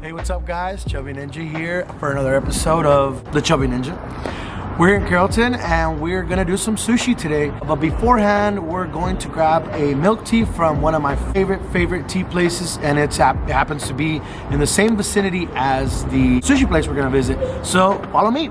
Hey, what's up guys? Chubby Ninja here for another episode of The Chubby Ninja. We're here in Carrollton and we're gonna do some sushi today. But beforehand, we're going to grab a milk tea from one of my favorite tea places, and it happens to be in the same vicinity as the sushi place we're gonna visit. So follow me.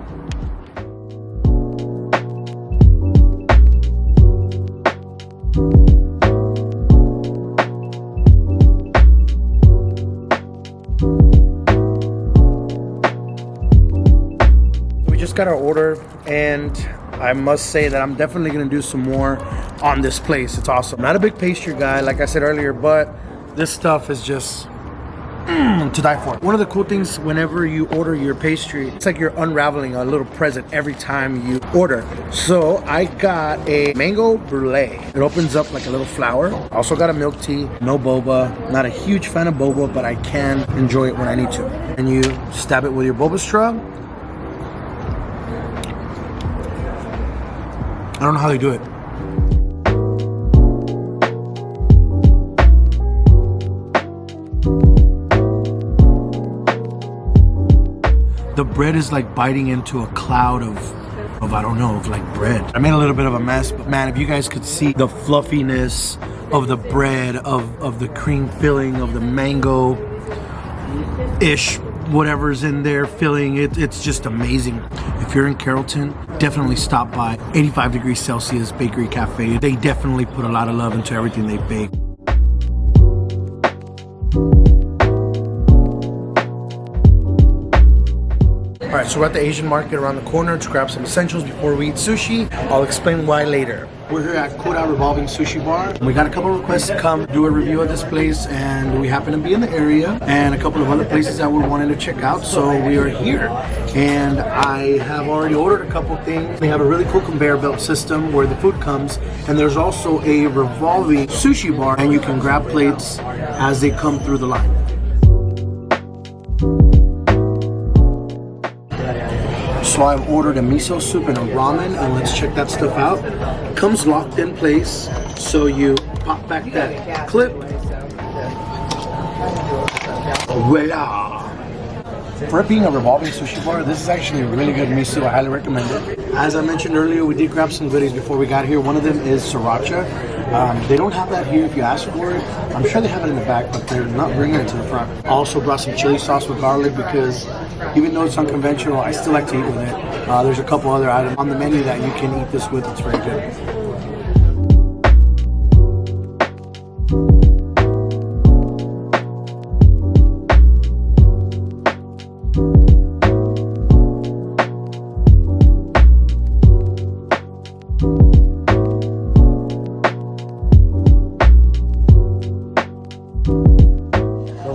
Just got our order, and I must say that I'm definitely gonna do some more on this place. It's awesome. Not a big pastry guy, like I said earlier, but this stuff is just to die for. One of the cool things whenever you order your pastry, it's like you're unraveling a little present every time you order. So I got a mango brulee. It opens up like a little flower. Also got a milk tea, no boba. Not a huge fan of boba, but I can enjoy it when I need to. And you stab it with your boba straw. I don't know how they do it. The bread is like biting into a cloud of I don't know, of like bread. I made a little bit of a mess, but man, if you guys could see the fluffiness of the bread, of the cream filling, of the mango-ish, whatever's in there filling, it's just amazing. If you're in Carrollton, definitely stop by 85 degrees Celsius Bakery Cafe. They definitely put a lot of love into everything they bake. All right, so we're at the Asian market around the corner to grab some essentials before we eat sushi. I'll explain why later. We're here at Revolving Sushi Bar. We got a couple of requests to come do a review of this place, and we happen to be in the area, and a couple of other places that we're wanting to check out, so we are here. And I have already ordered a couple things. They have a really cool conveyor belt system where the food comes, and there's also a revolving sushi bar, and you can grab plates as they come through the line. So I've ordered a miso soup and a ramen, and let's check that stuff out. It comes locked in place, so you pop back that clip. Voila! For it being a revolving sushi bar, this is actually a really good miso. I highly recommend it. As I mentioned earlier, we did grab some goodies before we got here. One of them is sriracha. They don't have that here if you ask for it. I'm sure they have it in the back, but they're not bringing it to the front. I also brought some chili sauce with garlic because even though it's unconventional, I still like to eat with it. There's a couple other items on the menu that you can eat this with. It's very good.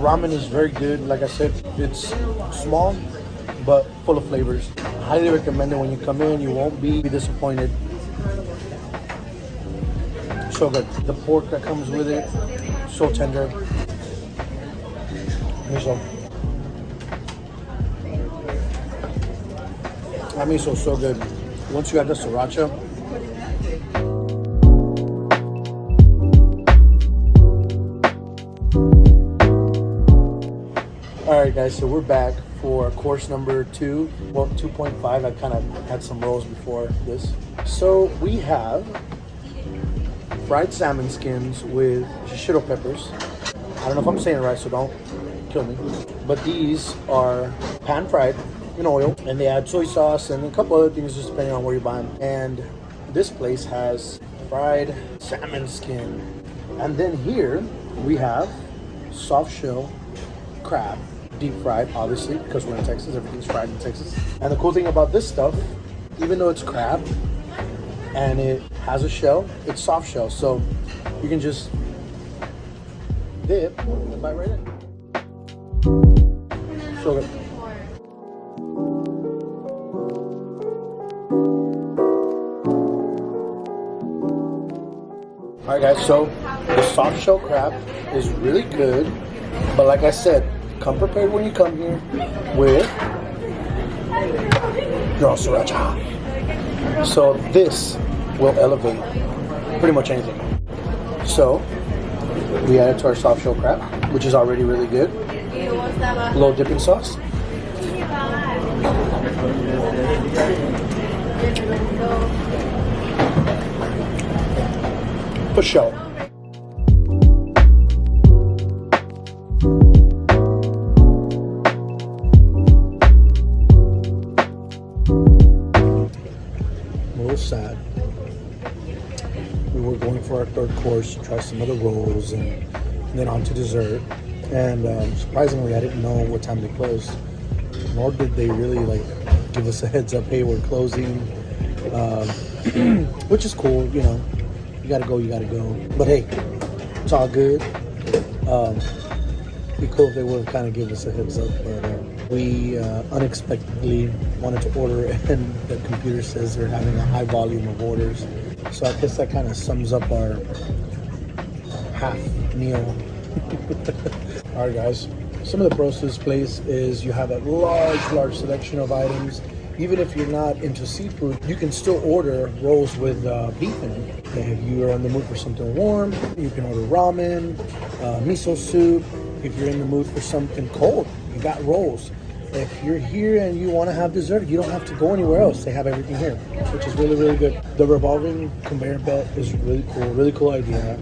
Ramen is very good. Like I said, it's small but full of flavors. Highly recommend it when you come in. You won't be disappointed. So good. The pork that comes with it, so tender. Miso. That miso is so good. Once you add the sriracha, alright guys, so we're back for course number 2, well 2.5. I kind of had some rolls before this. So we have fried salmon skins with shishito peppers. I don't know if I'm saying it right, so don't kill me. But these are pan fried in oil, and they add soy sauce and a couple other things just depending on where you buy them. And this place has fried salmon skin. And then here we have soft shell crab. Deep fried, obviously, because we're in Texas. Everything's fried in Texas. And the cool thing about this stuff, even though it's crab and it has a shell, it's soft shell, so you can just dip and bite right in. So good. Alright guys, so the soft shell crab is really good, but like I said, come prepared when you come here with your sriracha. So this will elevate pretty much anything. So we add it to our soft shell crab, which is already really good. little dipping sauce. For sure. A little sad. We were going for our third course to try some other rolls and then on to dessert. And surprisingly, I didn't know what time they closed. Nor did they really like give us a heads up, hey, we're closing. Which is cool, you know. You gotta go, you gotta go. But hey, it's all good. Be cool if they would have kind of give us a heads up, but we unexpectedly wanted to order, and the computer says they're having a high volume of orders. So I guess that kind of sums up our half meal. All right, guys. Some of the pros to this place is you have a large selection of items. Even if you're not into seafood, you can still order rolls with beef in it. If you're in the mood for something warm, you can order ramen, miso soup. If you're in the mood for something cold, you got rolls. If you're here and you want to have dessert, you don't have to go anywhere else. They have everything here, which is really good. The revolving conveyor belt is really cool idea.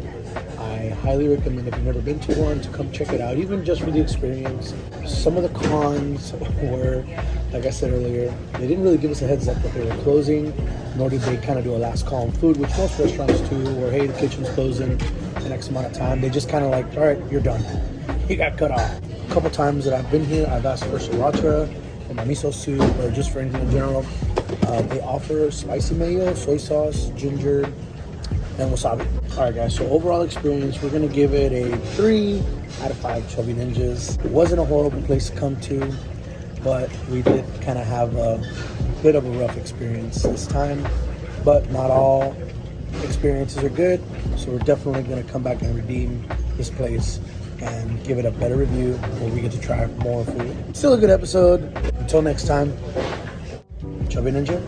I highly recommend, if you've never been to one, to come check it out, even just for the experience. Some of the cons were, like I said earlier, they didn't really give us a heads up that they were closing, nor did they kind of do a last call on food, which most restaurants do, or hey, the kitchen's closing the next amount of time. They just kind of like, all right, you're done. You got cut off. A couple times that I've been here, I've asked for sriracha, for my miso soup, or just for anything in general. They offer spicy mayo, soy sauce, ginger, and wasabi. All right, guys, so overall experience, we're gonna give it a 3 out of 5 Chubby Ninjas. It wasn't a horrible place to come to, but we did kind of have a bit of a rough experience this time, but not all experiences are good, so we're definitely gonna come back and redeem this place and give it a better review where we get to try more food. Still a good episode. Until next time, Chubby Ninja.